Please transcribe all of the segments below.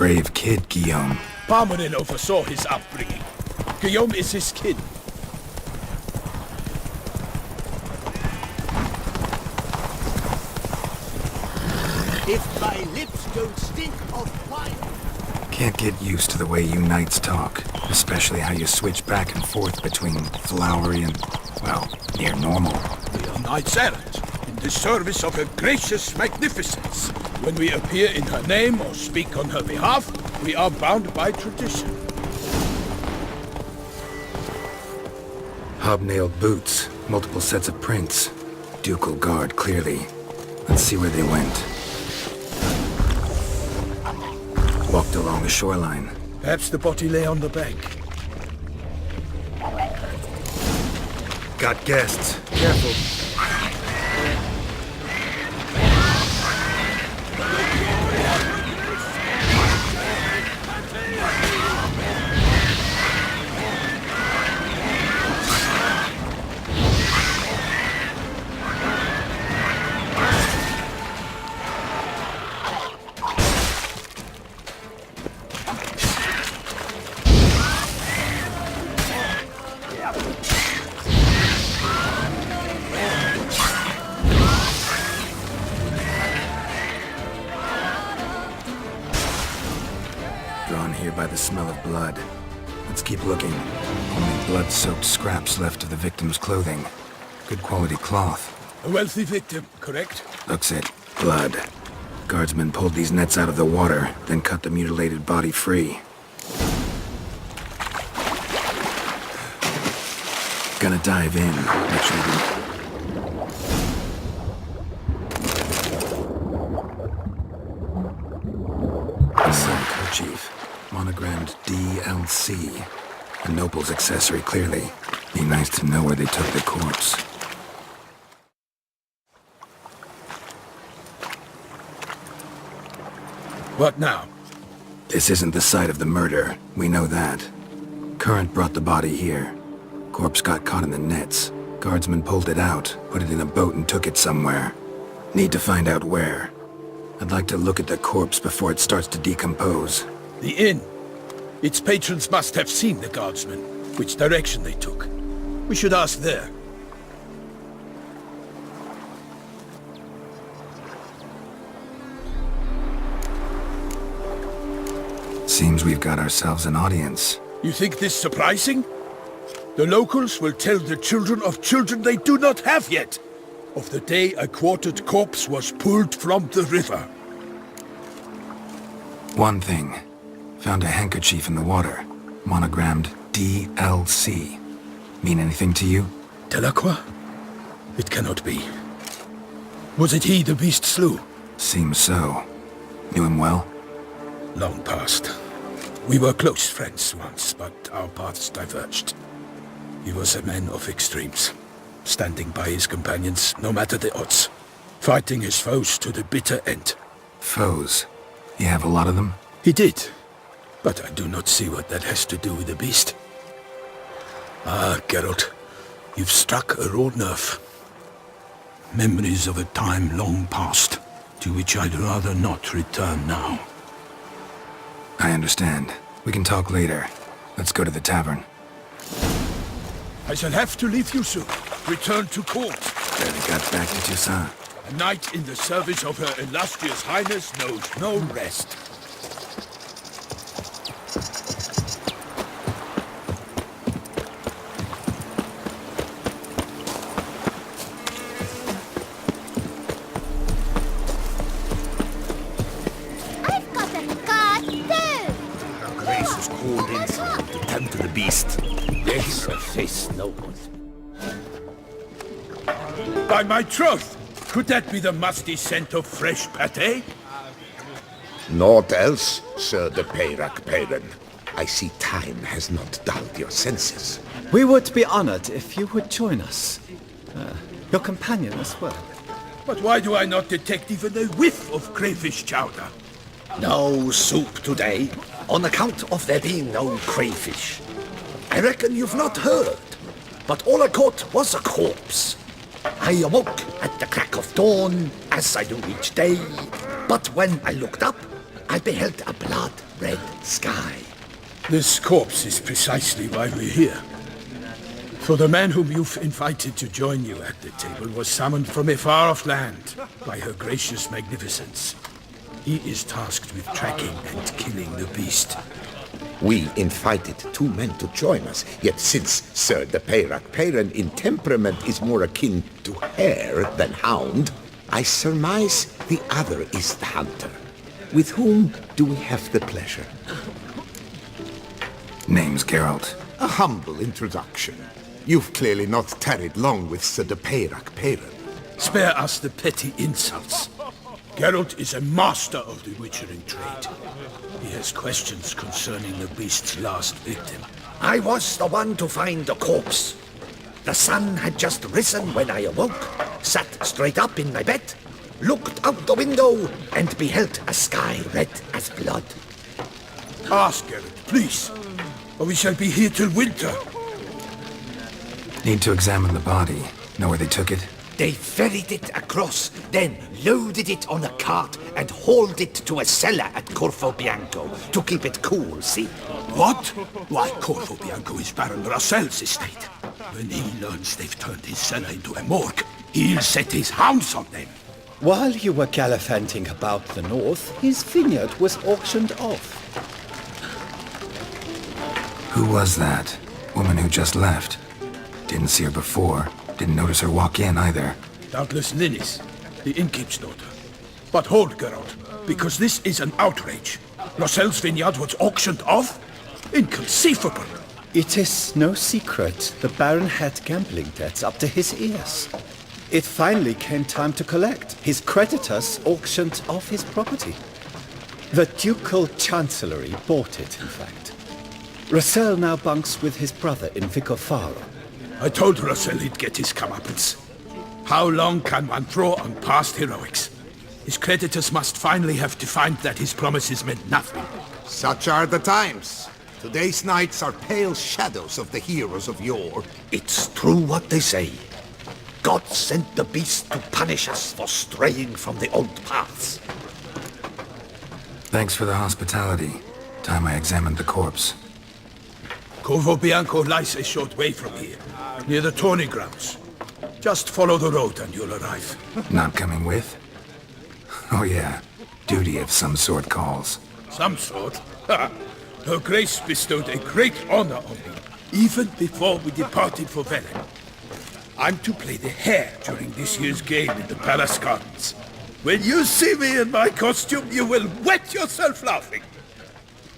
brave kid, Guillaume. Parmanin oversaw his upbringing. Guillaume is his kid. If my lips don't stink of wine... Can't get used to the way you knights talk, especially how you switch back and forth between flowery and, well, near normal. We are knights errant, in the service of her gracious magnificence. When we appear in her name or speak on her behalf, we are bound by tradition. Hobnailed boots, multiple sets of prints. Ducal guard, clearly. Let's see where they went. Walked along the shoreline. Perhaps the body lay on the bank. Got guests. Careful. Drawn here by the smell of blood. Let's keep looking. Only blood-soaked scraps left of the victim's clothing. Good quality cloth. A wealthy victim, correct? Looks it. Blood. Guardsmen pulled these nets out of the water, then cut the mutilated body free. Gonna dive in. Make sure we don't... Silk kerchief. Monogrammed D.L.C. A noble's accessory, clearly. Be nice to know where they took the corpse. What now? This isn't the site of the murder. We know that. Current brought the body here. Corpse got caught in the nets. Guardsmen pulled it out, put it in a boat and took it somewhere. Need to find out where. I'd like to look at the corpse before it starts to decompose. The inn. Its patrons must have seen the guardsmen, which direction they took. We should ask there. Seems we've got ourselves an audience. You think this surprising? The locals will tell the children of children they do not have yet, of the day a quartered corpse was pulled from the river. One thing. Found a handkerchief in the water. Monogrammed D.L.C. Mean anything to you? Delacroix? It cannot be. Was it he the beast slew? Seems so. Knew him well? Long past. We were close friends once, but our paths diverged. He was a man of extremes, standing by his companions no matter the odds, fighting his foes to the bitter end. Foes? You have a lot of them? He did, but I do not see what that has to do with the beast. Ah, Geralt, you've struck a raw nerve. Memories of a time long past, to which I'd rather not return now. I understand. We can talk later. Let's go to the tavern. I shall have to leave you soon. Return to court. Barely got back to Toussaint. A knight in the service of her illustrious highness knows no rest. I've got a card too! Her grace is called in to tend to the beast. Yes, a face no one. By my troth! Could that be the musty scent of fresh pâté? Naught else, Sir de Peyrac-Peyran. I see time has not dulled your senses. We would be honored if you would join us. Your companion as well. But why do I not detect even a whiff of crayfish chowder? No soup today, on account of there being no crayfish. I reckon you've not heard, but all I caught was a corpse. I awoke at the crack of dawn, as I do each day, but when I looked up, I beheld a blood red sky. This corpse is precisely why we're here. For the man whom you've invited to join you at the table was summoned from a far-off land by her gracious magnificence. He is tasked with tracking and killing the beast. We invited 2 men to join us, yet since Sir de Peyrac in temperament is more akin to hare than hound, I surmise the other is the hunter. With whom do we have the pleasure? Name's Geralt. A humble introduction. You've clearly not tarried long with Sir de Peyrac. Spare us the petty insults. Geralt is a master of the witchering trade. He has questions concerning the beast's last victim. I was the one to find the corpse. The sun had just risen when I awoke, sat straight up in my bed, looked out the window, and beheld a sky red as blood. Ask Geralt, please, or we shall be here till winter. Need to examine the body. Know where they took it? They ferried it across, then loaded it on a cart and hauled it to a cellar at CORVO BIANCO to keep it cool, see? What? Why, CORVO BIANCO is Baron Russell's estate. When he learns they've turned his cellar into a morgue, he'll set his hounds on them. While you were gallivanting about the north, his vineyard was auctioned off. Who was that? Woman who just left. Didn't see her before. Didn't notice her walk in either. Doubtless Linnis, the innkeep's daughter. But hold, Geralt, because this is an outrage. Russell's vineyard was auctioned off? Inconceivable! It is no secret the Baron had gambling debts up to his ears. It finally came time to collect. His creditors auctioned off his property. The Ducal Chancellery bought it, in fact. Russell now bunks with his brother in Vicofaro. I told Russell he'd get his comeuppance. How long can one throw on past heroics? His creditors must finally have defined that his promises meant nothing. Such are the times. Today's knights are pale shadows of the heroes of yore. It's true what they say. God sent the beast to punish us for straying from the old paths. Thanks for the hospitality. Time I examined the corpse. CORVO BIANCO lies a short way from here, near the tourney grounds. Just follow the road and you'll arrive. Not coming with? Oh yeah, duty of some sort calls. Some sort? Her Grace bestowed a great honor on me, even before we departed for Velen. I'm to play the hare during this year's game in the palace gardens. When you see me in my costume, you will wet yourself laughing.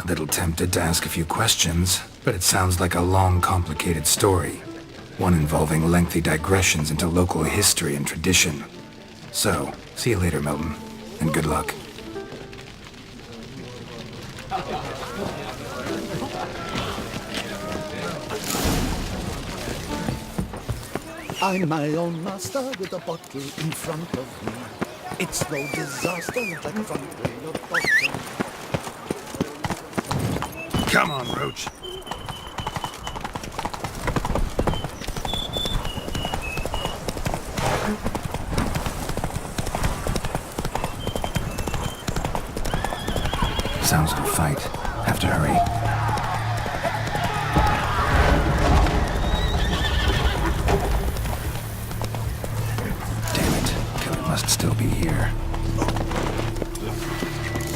A little tempted to ask a few questions, but it sounds like a long, complicated story. One involving lengthy digressions into local history and tradition. So, see you later, Milton, and good luck. I'm my own master with a bottle in front of me. It's no disaster like front way of bottom. Come on, Roach. Sounds like a fight. Have to hurry. Damn it. Killer must still be here.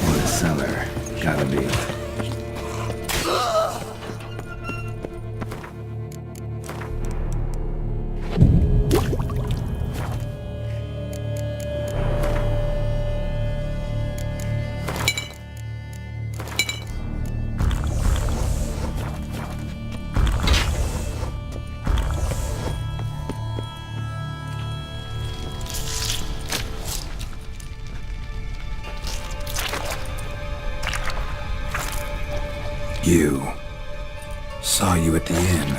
In the cellar. Gotta be. You. Saw you at the inn.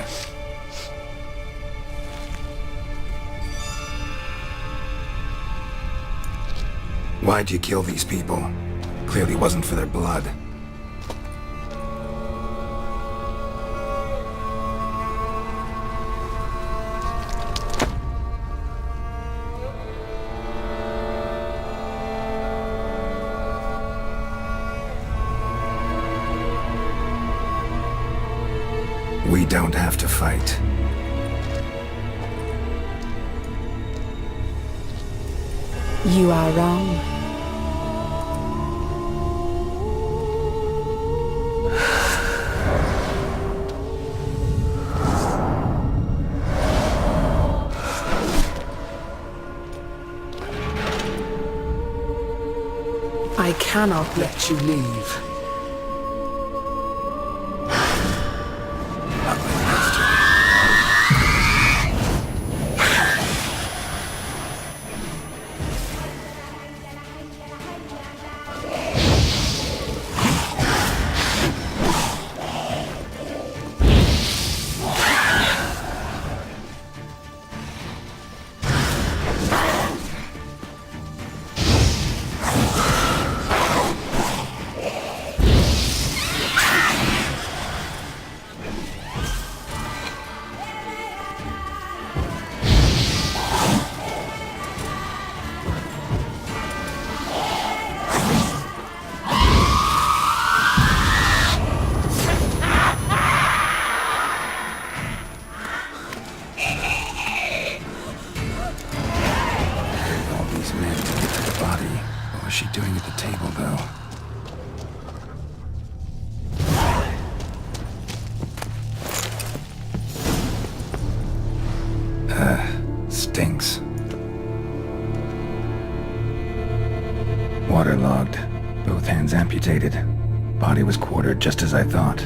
Why'd you kill these people? Clearly wasn't for their blood. We don't have to fight. You are wrong. I cannot let you leave. Stinks. Waterlogged. Both hands amputated. Body was quartered just as I thought.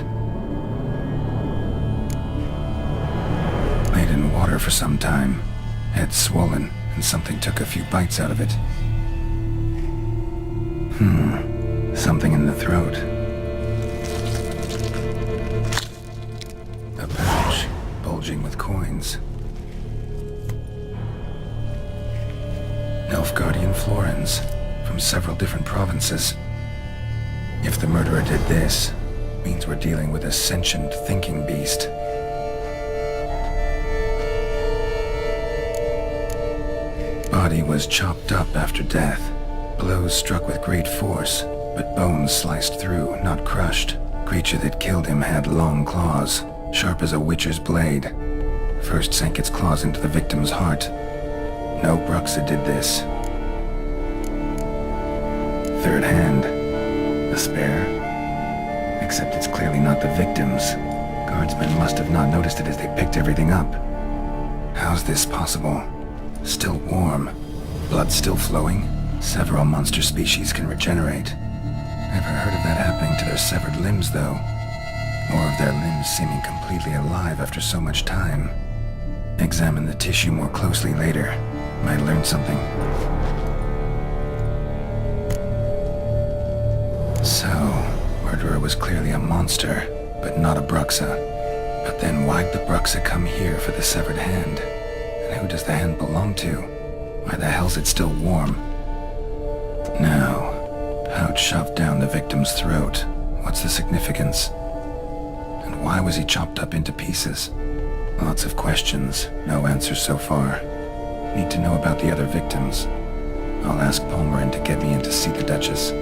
Laid in water for some time. Head swollen, and something took a few bites out of it. Something in the throat. A pouch, bulging with coins. Guardian Florens, from several different provinces. If the murderer did this, means we're dealing with a sentient thinking beast. Body was chopped up after death. Blows struck with great force, but bones sliced through, not crushed. Creature that killed him had long claws, sharp as a witcher's blade. First sank its claws into the victim's heart. No Bruxa did this. Third hand. A spare? Except it's clearly not the victim's. Guardsmen must have not noticed it as they picked everything up. How's this possible? Still warm. Blood still flowing? Several monster species can regenerate. Never heard of that happening to their severed limbs, though. Or of their limbs seeming completely alive after so much time. Examine the tissue more closely later. Might learn something. So, murderer was clearly a monster, but not a Bruxa. But then why'd the Bruxa come here for the severed hand? And who does the hand belong to? Why the hell's it still warm? Now, pouch shoved down the victim's throat. What's the significance? And why was he chopped up into pieces? Lots of questions, no answers so far. Need to know about the other victims. I'll ask Palmerin to get me in to see the Duchess.